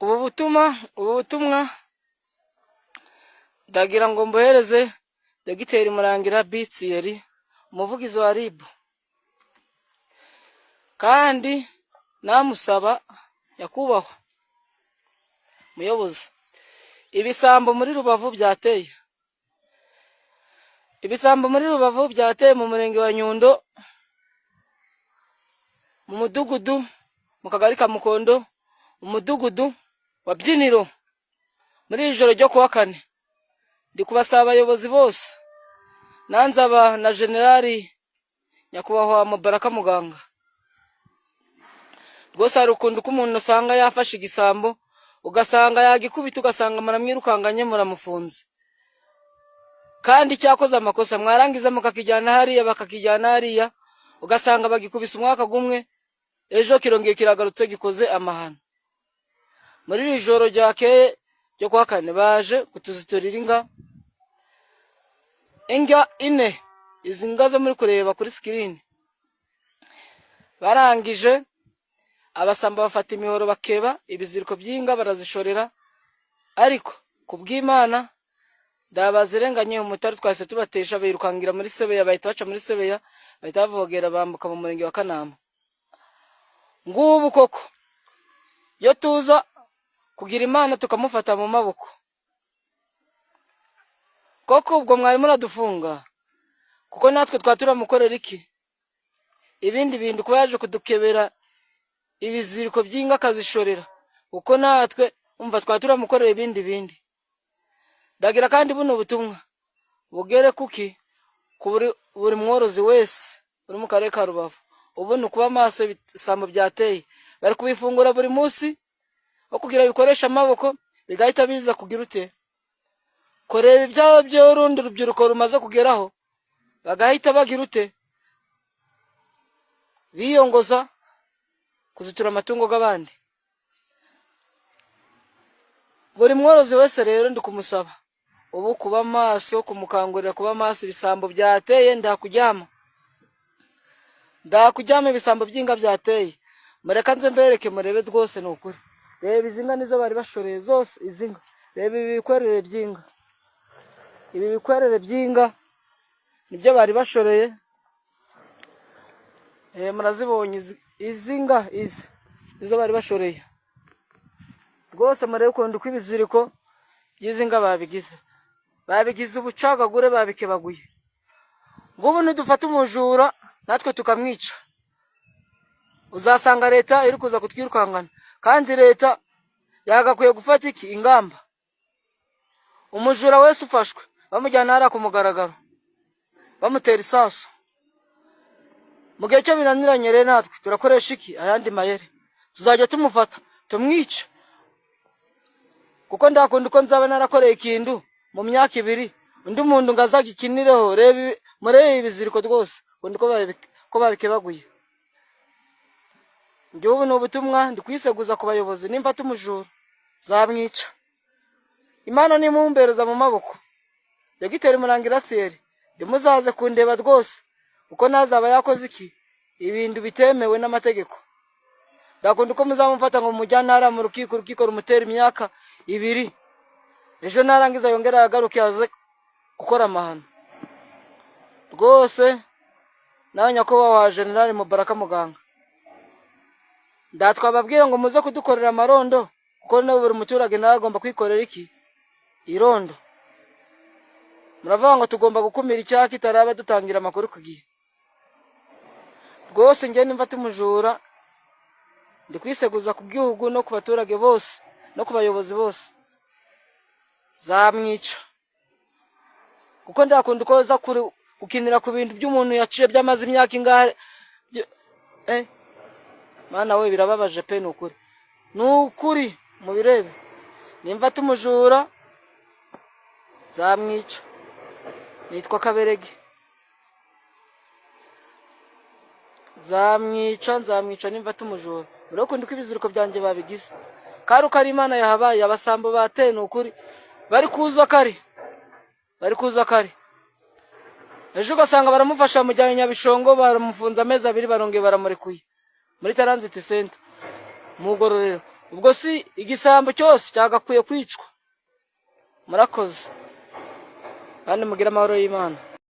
ubu butumwa ndagira ngo mbohereze Dogiteri Murangira Bitsiyeri, umuvugizi wa RIB, kandi namusaba yakubahwa muyobozi, ibisambo muri Rubavu byateye. Ibisambo muri Rubavu byateye mu murenge wa Nyundo, mu mudugudu mu kagari ka Mukondo, umudugudu wa Byiniro, muri ijoro ryo kuwa kane. Ndi kubasaba abayobozi bose, nanzaba na Generali nyakubahwa Mubaraka Muganga. Rwose hari ukuntu ko umuntu usanga yafashe igisambo, ugasanga yagikubita, ugasanga muramwirukanganye muramufunze, kandi cyakoze amakosa. Mwarangiza mukakijyana hariya bakakijyana hariya, ugasanga bagikubise umwaka gumwe, ejo kirongeye kiragarutse gikoze amahano. Muri iri joro ryakeye ryo kuwa kane baje kutuziturira inga ine, izi nga zo muri kureba kuri screen. Barangije abasamba bafata imihoro bakeba ibiziriko by'inga barazishorera, ariko kubw'Imana ndabazirenganye umutari twase tubatesha, birukangira muri Sebeya, bahita baca muri Sebeya, bahita bavogera bambuka mu murenge wa Kanama. Ngubu koko yo tuza kugira Imana tukamufata mu maboko, koko ubwo mwari muradufunga, kuko natwe twaturamukorera iki? Ibindi bintu kuba yaje kudukebera ibiziriko by'inga akazishorera, kuko natwe umva twaturamukorera ibindi. Ndagira kandi buno butumwa bugere kuki buri mworozi wese uri mu karere ka Rubavu. Ubu ni kuba maso ibisambo byateye, bari kubifungura buri munsi, aho kugira bikoresha amaboko bigahita biza kugira ute, koreba ibyaho byo rundi rubyiruko rumaze kugeraho, bagahita bagira ute, biyongoza kuzitura amatungo y'abandi. Buri mworozi wese rero ndi kumusaba ubu kuba maso, kumukangurira kuba maso. Ibisambo byateye ndakuryama ibisambo by'inga byateye. Mureka nze mbereke murebe rwose ni ukuri. Reba izinga nizo bari bashoreye zose, izinga. Reba ibi bikwerere by'inga, ibi bikwerere by'inga nibyo bari bashoreye. Murazibonye izinga, izi nizo bari bashoreye. Rwose murebe ukuntu kw'ibiziriko by'izinga babigize ubucagagure, babikebaguye. Ngubu nidufata umujura natwe tukamwica, uzasanga leta iri kuza kutwirukangana, kandi leta yagakwiye gufata iki ingamba. Umujura wese ufashwe bamujyana hariya ku mugaragaro, bamutera isasu. Mu gihe cyo binaniranye rero natwe turakoresha iki? Ayandi mayere. Tuzajya tumufata tumwica, kuko ndakunda uko nzaba narakoreye ikintu mu myaka 2 undi muntu ngazagikinireho. Reba murebe ibiziriko rwose undi ko babikebaguye. Njye ubu n'ubutumwa ndi kwiseguza ku bayobozi, nimba tumujura zamwica. Imana nimumbereza mu maboko Dogiteri Murangira Bitsiyeri, ndimuzaze kundeba rwose, uko nazaba yakoze iki ibintu bitemewe n'amategeko. Ndakunda uko muzamufata ngo mujyanara mu rukiko rumutera imyaka 2, ejo narangiza yongera yagaruke aze gukora amahano. Rwose nawe nyakubahwa Generali Mubaraka Muganga, ndatwababwira ngo muze kudukorera amarondo, kuko nawe buri muturage nawe agomba kwikorera iki irondo. Muravuga ngo tugomba gukumira icyaha kitaraba dutangira amakuru ku gihe. Rwose njye nimba tumujura ndi kwiseguza ku gihugu no ku baturage bose no ku bayobozi bose, zamwica. Kuko ndakunda uko za gukinira ku bintu by'umuntu yaciye byamaze imyaka ingahe. Mana we birababaje pe, nukuri nukuri mubirebe. Nimba tumujura zamwica. Nitwa Kaberege, nzamwica nimba tumujura. Ureko ndi kwibiziriko byanje babigize, karuka ari Imana yahabaye. Abasambo bateye nukuri bari kuza kare, ejo ugasanga baramufasha mujyanye Nyabishongo, baramufunza amezi 2, barongeye baramurekuye muri Transit Center mu Ngororero. ubwo si igisambo cyose cyagakwiye kwicwa. Murakoze kandi mugire amahoro y'Imana.